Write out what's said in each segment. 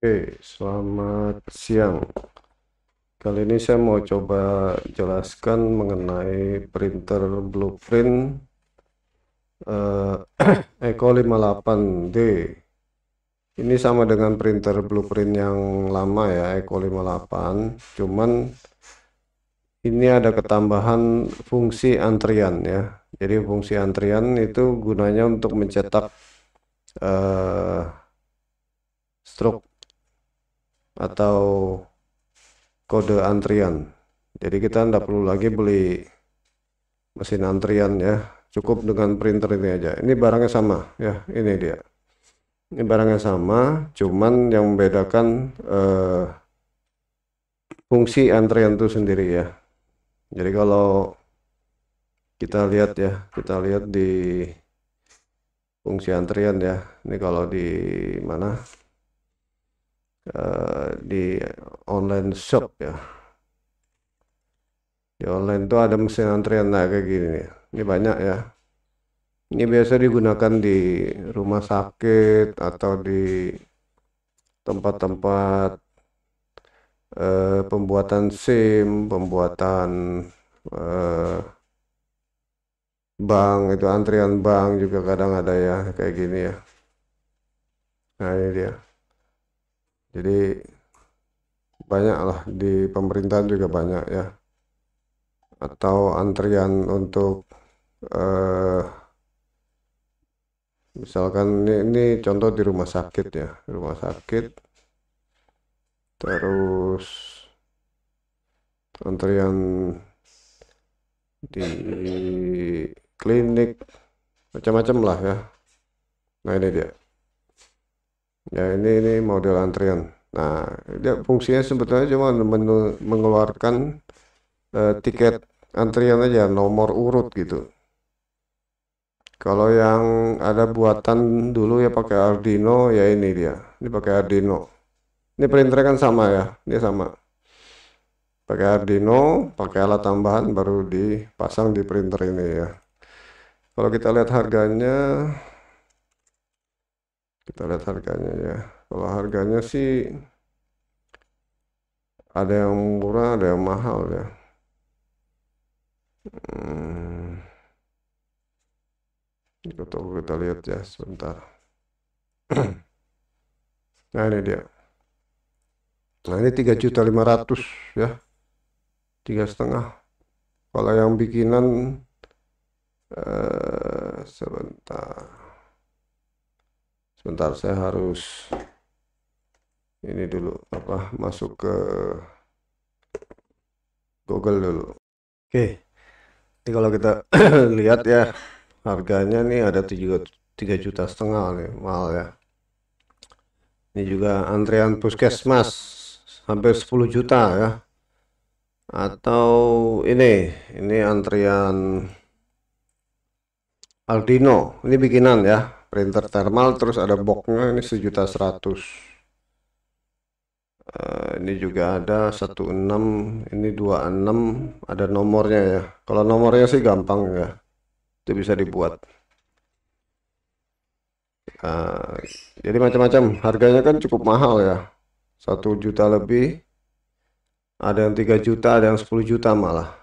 Oke, selamat siang. Kali ini saya mau coba jelaskan mengenai printer blueprint Eco 58D. Ini sama dengan printer blueprint yang lama ya, Eco 58. Cuman ini ada ketambahan fungsi antrian ya. Jadi fungsi antrian itu gunanya untuk mencetak eh, stroke atau kode antrian. Jadi kita tidak perlu lagi beli mesin antrian ya, cukup dengan printer ini aja. Ini barangnya sama ya, ini dia. Ini barangnya sama, cuman yang membedakan fungsi antrian itu sendiri ya. Jadi kalau kita lihat ya, kita lihat di fungsi antrian ya. Ini kalau di mana? Di online shop ya. Di online tuh ada mesin antrian nah kayak gini nih. Ini banyak ya. Ini biasa digunakan di rumah sakit atau di tempat-tempat pembuatan SIM, pembuatan eh, bank, itu antrian bank juga kadang ada ya kayak gini ya. Nah ini dia. Jadi banyak lah di pemerintahan juga banyak ya. Atau antrian untuk eh, misalkan ini contoh di rumah sakit ya, rumah sakit. Terus antrian di klinik macam-macam lah ya. Nah ini dia. Ya ini model antrian. Nah dia fungsinya sebetulnya cuma mengeluarkan tiket antrian aja, nomor urut gitu. Kalau yang ada buatan dulu ya pakai Arduino ya ini dia. Ini pakai Arduino. Ini printernya kan sama ya, dia sama. Pakai Arduino, pakai alat tambahan baru dipasang di printer ini ya. Kalau kita lihat harganya ya. Kalau harganya sih ada yang murah, ada yang mahal ya. Hmm, kita lihat ya sebentar. Nah ini dia. Nah ini 3.500.000 ya, 3,5. Kalau yang bikinan sebentar saya harus ini dulu masuk ke Google dulu. Oke, ini kalau kita lihat ya harganya nih ada 3,5 juta nih, mahal ya. Ini juga antrian puskesmas hampir 10 juta ya. Atau ini antrian Arduino, ini bikinan ya, printer thermal terus ada boxnya ini 1.100.000. Ini juga ada 16, ini 26, ada nomornya ya. Kalau nomornya sih gampang ya, itu bisa dibuat. Nah, jadi macam-macam, harganya kan cukup mahal ya, 1 juta lebih, ada yang 3 juta, ada yang 10 juta malah.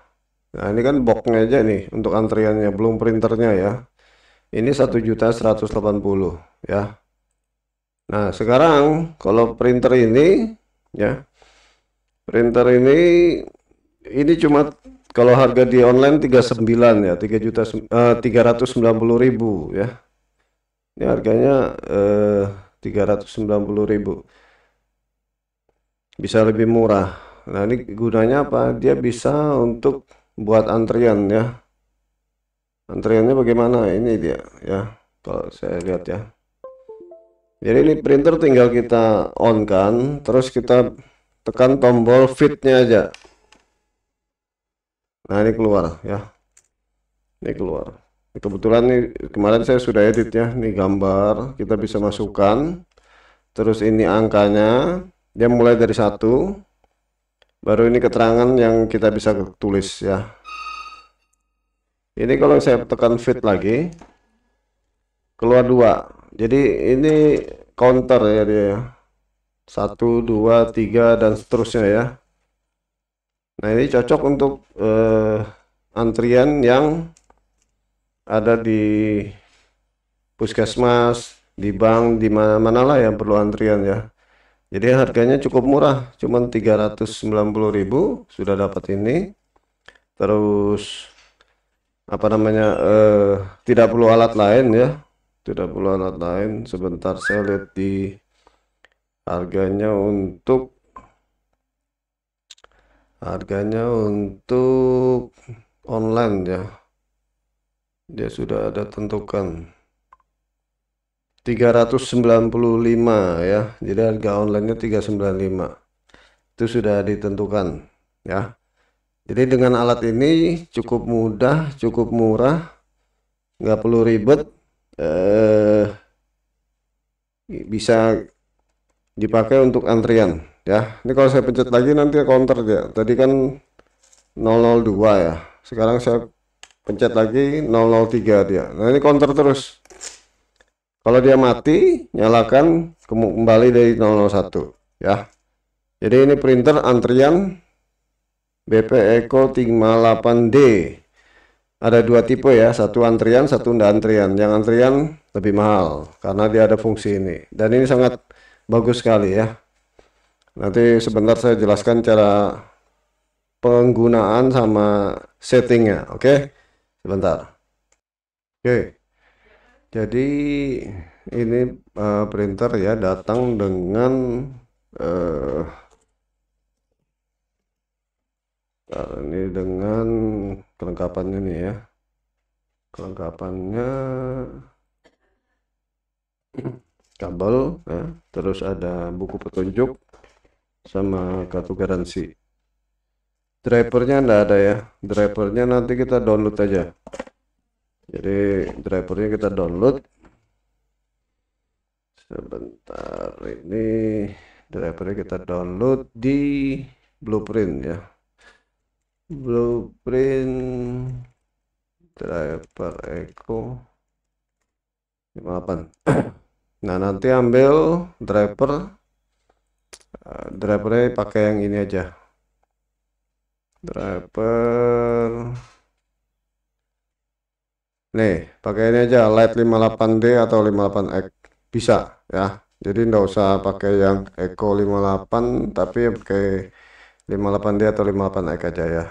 Nah ini kan boxnya aja nih untuk antriannya, belum printernya ya. Ini 1.180.000 ya. Nah sekarang kalau printer ini ya, printer ini cuma kalau harga di online 39 ya, 390.000 ya. Ini harganya 390.000. Bisa lebih murah. Nah ini gunanya apa? Dia bisa untuk buat antrian ya. Antriannya bagaimana? Ini dia ya. Kalau saya lihat ya. Jadi ini printer tinggal kita on kan, terus kita tekan tombol fitnya aja. Nah ini keluar ya. Ini keluar. Kebetulan nih kemarin saya sudah edit ya. Ini gambar kita bisa masukkan. Terus ini angkanya. Dia mulai dari 1. Baru ini keterangan yang kita bisa tulis ya. Ini kalau saya tekan fit lagi, keluar 2. Jadi ini counter ya dia ya. 1, 2, 3 dan seterusnya ya. Nah, ini cocok untuk antrian yang ada di puskesmas, di bank, di mana-mana lah yang perlu antrian ya. Jadi harganya cukup murah, cuman 390.000 sudah dapat ini. Terus apa namanya, tidak perlu alat lain ya, tidak perlu alat lain. Sebentar saya lihat di harganya untuk online ya, dia sudah ada tentukan 395 ya, jadi harga onlinenya 395 itu sudah ditentukan ya. Jadi dengan alat ini cukup mudah, cukup murah, nggak perlu ribet, bisa dipakai untuk antrian ya. Ini kalau saya pencet lagi nanti counter dia. Tadi kan 002 ya. Sekarang saya pencet lagi 003 dia. Nah, ini counter terus. Kalau dia mati, nyalakan kembali dari 001 ya. Jadi ini printer antrian BP Eco 58D. Ada dua tipe ya, satu antrian, satu enggak antrian. Yang antrian lebih mahal karena dia ada fungsi ini. Dan ini sangat bagus sekali ya. Nanti sebentar saya jelaskan cara penggunaan sama settingnya. Oke, sebentar. Oke, jadi ini printer ya datang dengan eh, ini dengan kelengkapannya nih ya. Kelengkapannya kabel ya, terus ada buku petunjuk sama kartu garansi. Drivernya enggak ada ya, drivernya nanti kita download aja. Jadi drivernya kita download. Sebentar, ini drivernya kita download di Blueprint ya. Blueprint driver Eco 58. Nah, nanti ambil drivernya pakai yang ini aja. Driver nih, pakai ini aja, Lite 58D atau 58X bisa ya. Jadi nggak usah pakai yang Eco 58, tapi pakai 58D atau 58X aja ya.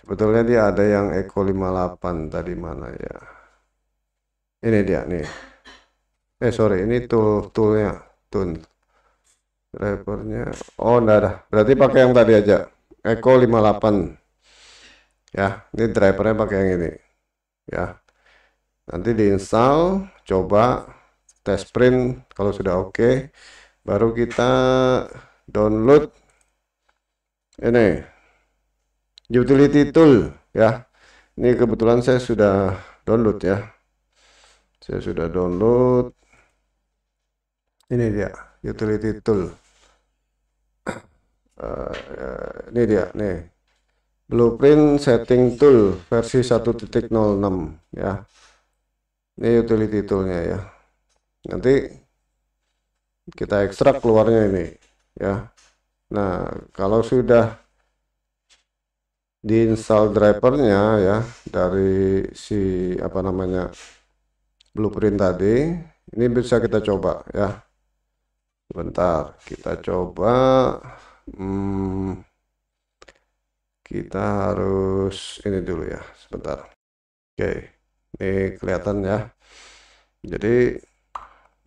Sebetulnya dia ada yang Eco 58 tadi mana ya? Ini dia nih. Sorry, ini toolnya, drivernya. Oh, enggak ada. Berarti pakai yang tadi aja, Eco 58 ya. Ini drivernya pakai yang ini ya. Nanti diinstal, coba tes print. Kalau sudah oke, baru kita download ini utility tool ya. Ini kebetulan saya sudah download ya. Saya sudah download. Ini dia utility tool. Ini dia nih. Blueprint setting tool versi 1.06 ya. Ini utility toolnya ya. Nanti kita ekstrak keluarnya ini ya. Nah, kalau sudah diinstal drivernya ya dari si apa namanya Blueprint tadi, ini bisa kita coba ya. Sebentar, kita coba. Kita harus ini dulu ya, sebentar. Oke, ini kelihatan ya. Jadi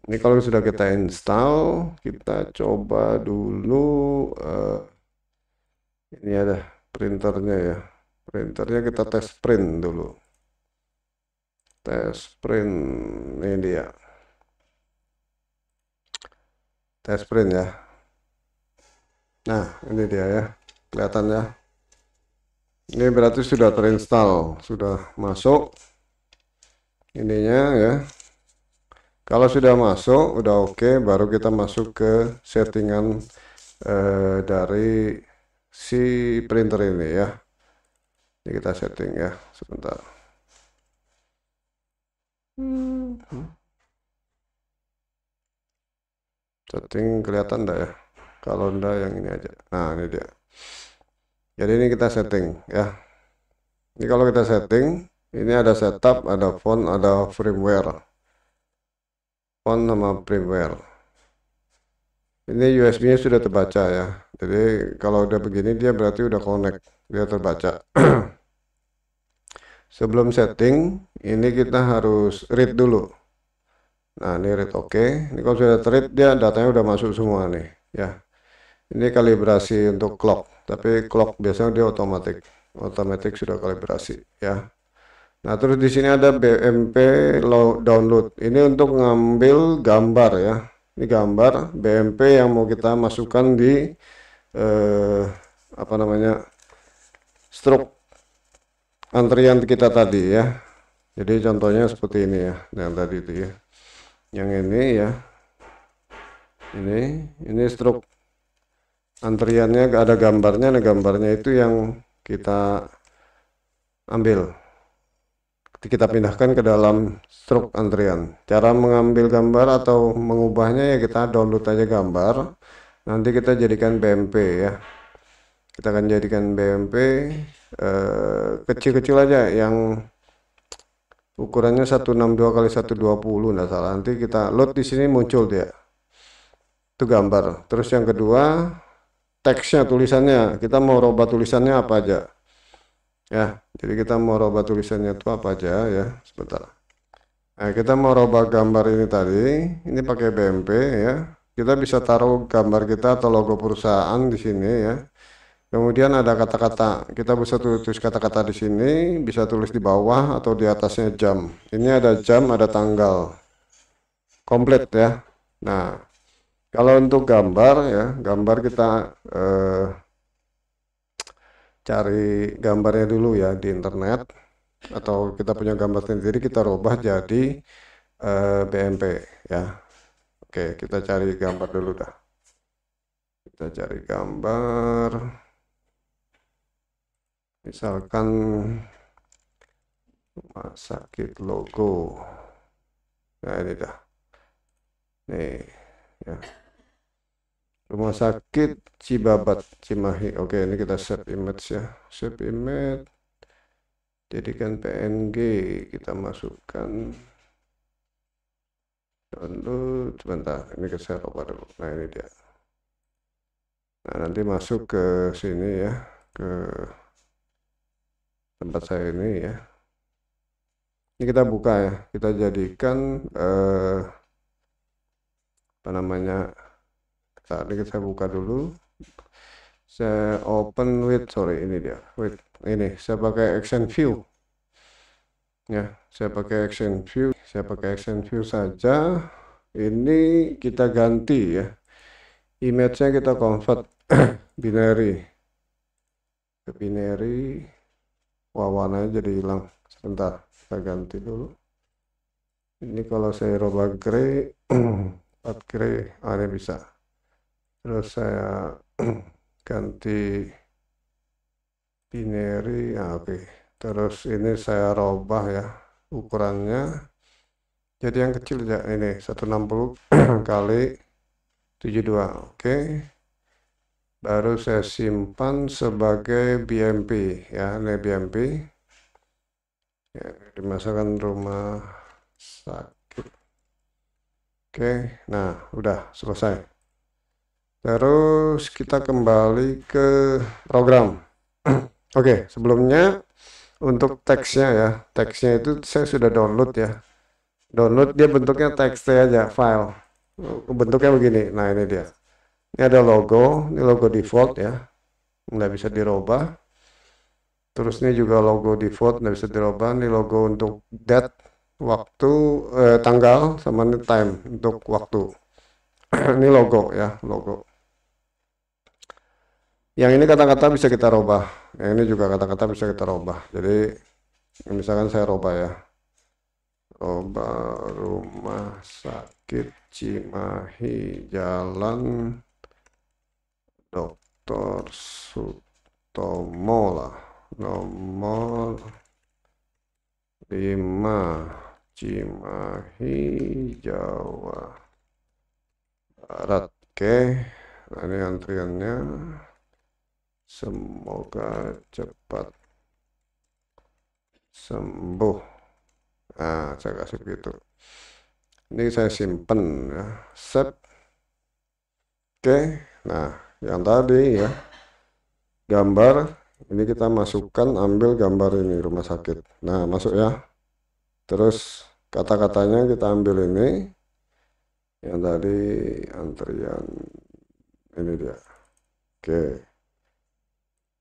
ini kalau sudah kita install, kita coba dulu. Ini ada printernya ya. Printernya kita tes print dulu. Tes print, ini dia. Tes print ya. Nah, ini dia ya. Kelihatan ya. Ini berarti sudah terinstall, sudah masuk ininya ya. Kalau sudah masuk, udah oke, baru kita masuk ke settingan dari si printer ini ya. Ini kita setting ya, sebentar. Setting kelihatan enggak ya? Kalau enggak yang ini aja. Nah, ini dia. Jadi ini kita setting ya. Ini kalau kita setting, ini ada setup, ada font, ada firmware. Font sama firmware. Ini USB-nya sudah terbaca ya. Jadi kalau udah begini dia berarti udah connect, dia terbaca. Sebelum setting, ini kita harus read dulu. Nah, ini read oke. Ini kalau sudah read dia datanya udah masuk semua nih ya. Ini kalibrasi untuk clock, tapi clock biasanya dia otomatis sudah kalibrasi ya. Nah, terus di sini ada BMP download. Ini untuk ngambil gambar ya. Ini gambar BMP yang mau kita masukkan di apa namanya, stroke antrian kita tadi ya. Jadi contohnya seperti ini ya, yang tadi itu ya. Yang ini ya. Ini stroke antriannya ada gambarnya. Nah, gambarnya itu yang kita ambil. Kita pindahkan ke dalam stroke antrian. Cara mengambil gambar atau mengubahnya ya kita download aja gambar. Nanti kita jadikan BMP ya. Kita akan jadikan BMP kecil-kecil aja yang ukurannya 162 kali 120 enggak salah. Nanti kita load di sini muncul dia. Itu gambar. Terus yang kedua, teksnya, tulisannya. Kita mau rubah tulisannya apa aja. Ya, jadi kita mau rubah tulisannya itu apa aja ya. Sebentar. Nah, kita mau rubah gambar ini tadi. Ini pakai BMP ya. Kita bisa taruh gambar kita atau logo perusahaan di sini ya. Kemudian ada kata-kata, kita bisa tulis kata-kata di sini, bisa tulis di bawah atau di atasnya jam. Ini ada jam, ada tanggal, komplit ya. Nah, kalau untuk gambar ya, gambar kita cari gambarnya dulu ya di internet, atau kita punya gambar sendiri kita rubah jadi BMP ya. Oke, kita cari gambar dulu dah. Kita cari gambar. Misalkan rumah sakit logo. Nah, ini dah. Nih, ya. Rumah sakit Cibabat, Cimahi. Oke, ini kita save image ya. Save image. Jadikan PNG. Kita masukkan. Download. Sebentar, ini saya ubah dulu. Nah, ini dia. Nah, nanti masuk ke sini ya. Ke tempat saya ini ya. Ini kita buka ya. Kita jadikan apa namanya? Saat ini saya buka dulu. Saya open with, sorry ini dia. With ini saya pakai action view. Ya, saya pakai action view. Saya pakai action view saja. Ini kita ganti ya. Image-nya kita convert binary. Ke binary. Wah, warnanya jadi hilang. Sebentar, kita ganti dulu. Ini kalau saya rubah gray, 4 gray, ini bisa. Terus saya ganti binary, oke. Terus ini saya rubah ya ukurannya. Jadi yang kecil ya ini 160 kali 72, oke. Baru saya simpan sebagai BMP ya, ini BMP. Ya, dimasukkan rumah sakit. Oke, nah udah selesai. Terus kita kembali ke program. Oke, sebelumnya untuk teksnya ya, teksnya itu saya sudah download ya. Download dia bentuknya txt aja, file. Bentuknya begini. Nah, ini dia. Ini ada logo, ini logo default ya. Nggak bisa dirubah. Terus ini juga logo default, nggak bisa dirubah. Ini logo untuk date, waktu, tanggal, sama ini time untuk waktu. Ini logo ya, logo. Yang ini kata-kata bisa kita rubah. Yang ini juga kata-kata bisa kita rubah. Jadi misalkan saya rubah ya. Rubah rumah sakit Cimahi, Jalan Dr. Sutomo lah. Nomor 5 Cimahi, Jawa Barat. Oke, nah ini antriannya. Semoga cepat sembuh. Nah, saya kasih begitu. Ini saya simpen ya. Set. Oke, nah yang tadi ya, gambar ini kita masukkan, ambil gambar ini rumah sakit. Nah, masuk ya. Terus kata-katanya kita ambil ini, yang tadi antrian ini dia. Oke,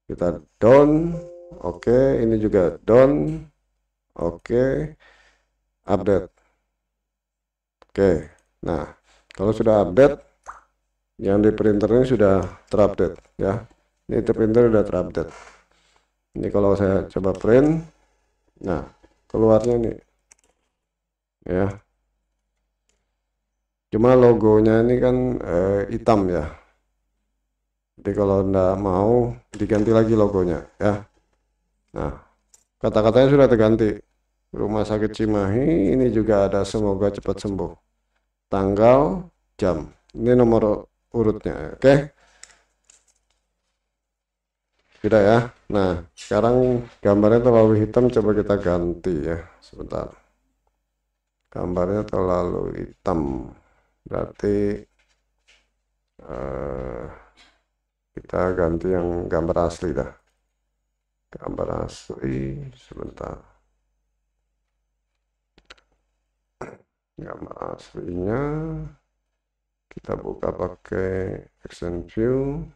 kita down. Oke, ini juga down. Oke, update. Oke, nah kalau sudah update, yang di printer ini sudah terupdate ya. Ini di printer sudah terupdate. Ini kalau saya coba print, nah keluarnya nih ya. Cuma logonya ini kan hitam ya. Jadi kalau enggak mau diganti lagi logonya ya. Nah, kata-katanya sudah terganti. Rumah Sakit Cimahi ini juga ada semoga cepat sembuh. Tanggal, jam. Ini nomor urutnya. Oke. Sudah ya. Nah, sekarang gambarnya terlalu hitam, coba kita ganti ya. Sebentar. Gambarnya terlalu hitam. Berarti kita ganti yang gambar asli dah. Gambar asli, sebentar. Gambar aslinya kita buka pakai Action View.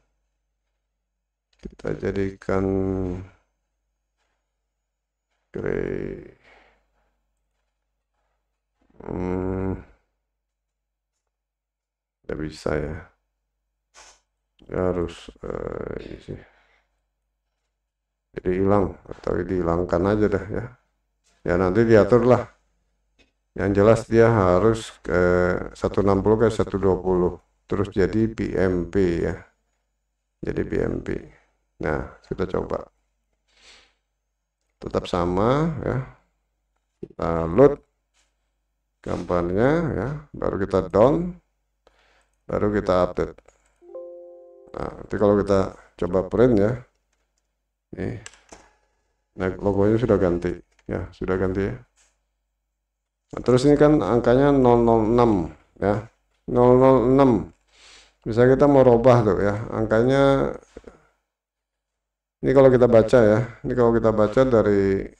Kita jadikan gray. Tidak bisa ya. Harus ini sih. Jadi hilang atau dihilangkan aja dah ya. Ya nanti diatur lah. Yang jelas dia harus ke 160 ke 120. Terus jadi BMP ya. Jadi BMP. Nah, kita coba. Tetap sama ya. Kita load gambarnya ya. Baru kita down. Baru kita update. Nah, nanti kalau kita coba print ya. Nih. Nah, logonya sudah ganti. Ya, sudah ganti ya. Nah, terus ini kan angkanya 006 ya. 006. Misalnya kita mau robah tuh ya. Angkanya ini kalau kita baca ya. Ini kalau kita baca dari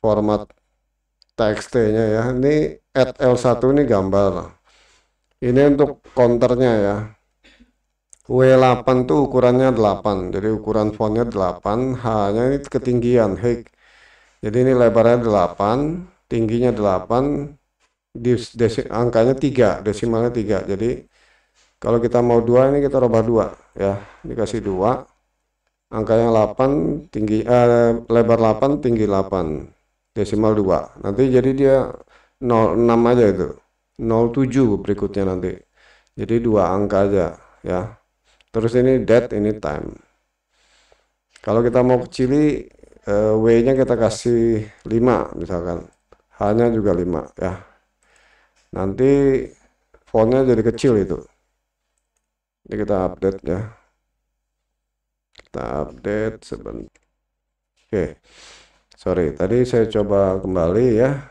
format TXT-nya ya. Ini @L1 ini gambar. Ini untuk counternya ya. W8 tuh ukurannya 8. Jadi ukuran fontnya 8. H-nya ini ketinggian height. Jadi ini lebarnya 8, tingginya 8, angkanya 3, desimalnya 3. Jadi kalau kita mau 2 ini kita rubah 2 ya. Dikasih 2. Angkanya 8, tinggi lebar 8, tinggi 8. Desimal 2. Nanti jadi dia 06 aja itu. 07 berikutnya nanti. Jadi 2 angka aja ya. Terus ini date, ini time. Kalau kita mau kecili W-nya kita kasih 5 misalkan. H-nya juga 5 ya. Nanti fontnya jadi kecil itu. Ini kita update ya. Kita update sebentar. Oke. Sorry, tadi saya coba kembali ya.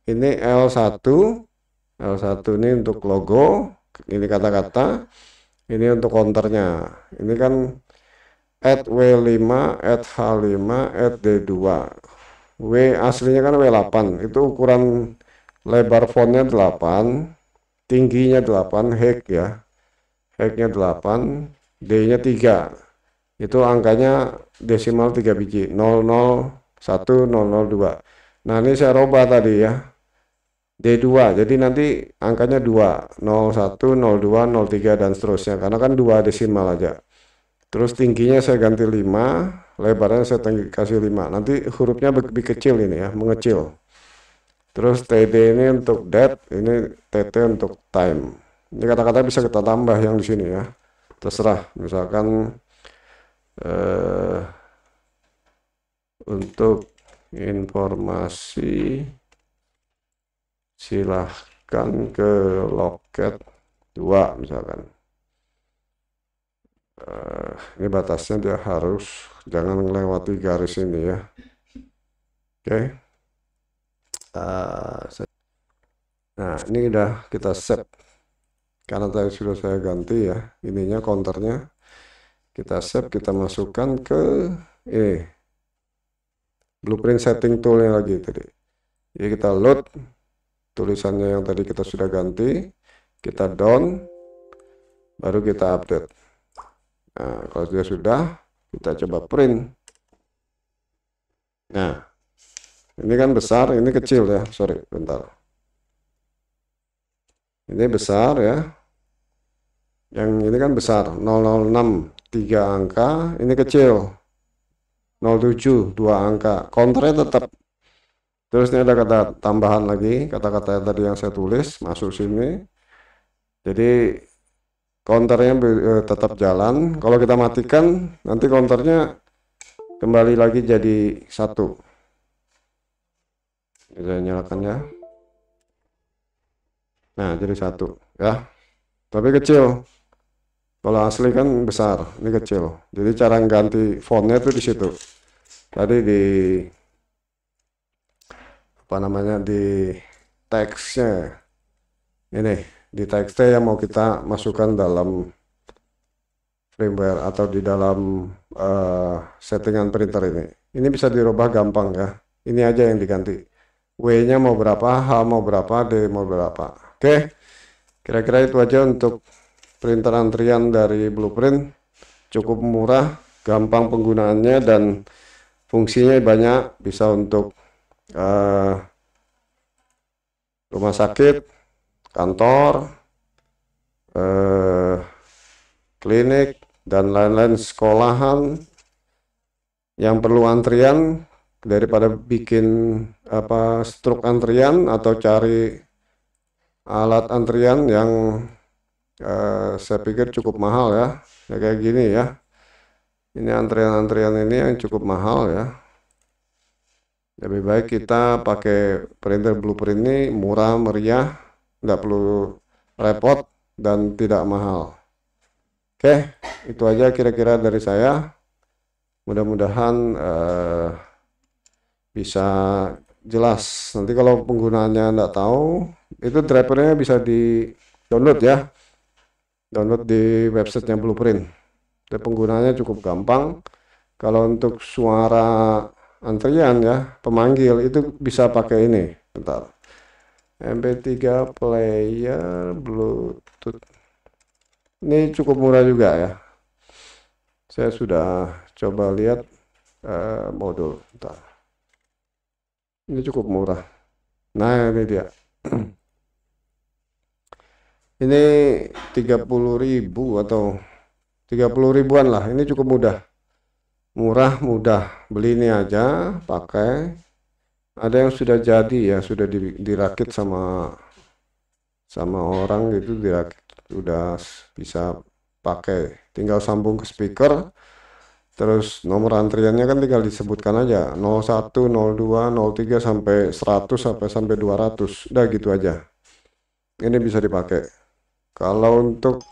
Ini L1. L1 ini untuk logo, ini kata-kata. Ini untuk counternya. Ini kan @W5, @H5, @D2. W aslinya kan W8. Itu ukuran lebar fontnya 8, tingginya 8, height ya. Height-nya 8, D-nya 3. Itu angkanya desimal 3 biji, 001, 002. Nah, ini saya robah tadi ya. D2. Jadi nanti angkanya 2, 01, 02, 03 dan seterusnya. Karena kan 2 desimal aja. Terus tingginya saya ganti 5, lebarnya saya kasih 5. Nanti hurufnya lebih kecil ini ya, mengecil. Terus TD ini untuk date, ini TT untuk time. Ini kata-kata bisa kita tambah yang di sini ya. Terserah, misalkan untuk informasi silahkan ke loket 2 misalkan. Ini batasnya dia harus jangan melewati garis ini ya. Oke. Nah, ini udah kita save. Karena tadi sudah saya ganti ya, ininya counternya. Kita save, kita masukkan ke ini blueprint setting toolnya lagi tadi. Jadi kita load tulisannya yang tadi kita sudah ganti, kita down, baru kita update. Nah, kalau dia sudah, kita coba print. Nah, ini kan besar, ini kecil ya, sorry, bentar. Ini besar ya, yang ini kan besar, 006, 3 angka, ini kecil, 07, 2 angka, counternya tetap. Terus ini ada kata tambahan lagi, kata-kata tadi yang saya tulis, masuk sini. Jadi counternya tetap jalan. Kalau kita matikan, nanti counternya kembali lagi jadi 1. Saya nyalakan ya. Nah, jadi 1 ya. Tapi kecil. Kalau asli kan besar, ini kecil. Jadi cara ganti fontnya itu di situ. Tadi di apa namanya di teksnya. Ini di teksnya yang mau kita masukkan dalam firmware atau di dalam settingan printer ini. Ini bisa dirubah gampang ya. Ini aja yang diganti. W-nya mau berapa, H mau berapa, D mau berapa. Oke, kira-kira itu aja untuk printer antrian dari Blueprint. Cukup murah, gampang penggunaannya, dan fungsinya banyak. Bisa untuk rumah sakit, kantor, klinik, dan lain-lain, sekolahan yang perlu antrian. Daripada bikin struk antrian atau cari alat antrian yang saya pikir cukup mahal ya, kayak gini ya. Ini antrian-antrian ini yang cukup mahal ya. Lebih baik kita pakai printer Blueprint ini, murah, meriah, nggak perlu repot, dan tidak mahal. Oke, itu aja kira-kira dari saya. Mudah-mudahan bisa jelas. Nanti kalau penggunaannya nggak tahu, itu drivernya bisa di download ya. Download di websitenya Blueprint. Dan penggunaannya cukup gampang. Kalau untuk suara antrian ya, pemanggil itu bisa pakai ini. Bentar. MP3 player Bluetooth. Ini cukup murah juga ya. Saya sudah coba lihat modul. Bentar. Ini cukup murah. Nah, ini dia. Ini 30.000 atau 30 ribuan lah. Ini cukup mudah. Murah, mudah. Beli ini aja, pakai. Ada yang sudah jadi ya, sudah dirakit sama orang gitu, dirakit, udah bisa pakai. Tinggal sambung ke speaker. Terus nomor antriannya kan tinggal disebutkan aja, 01, 02, 03 sampai 100 sampai 200. Udah gitu aja. Ini bisa dipakai. Kalau untuk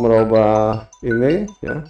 merubah ini ya,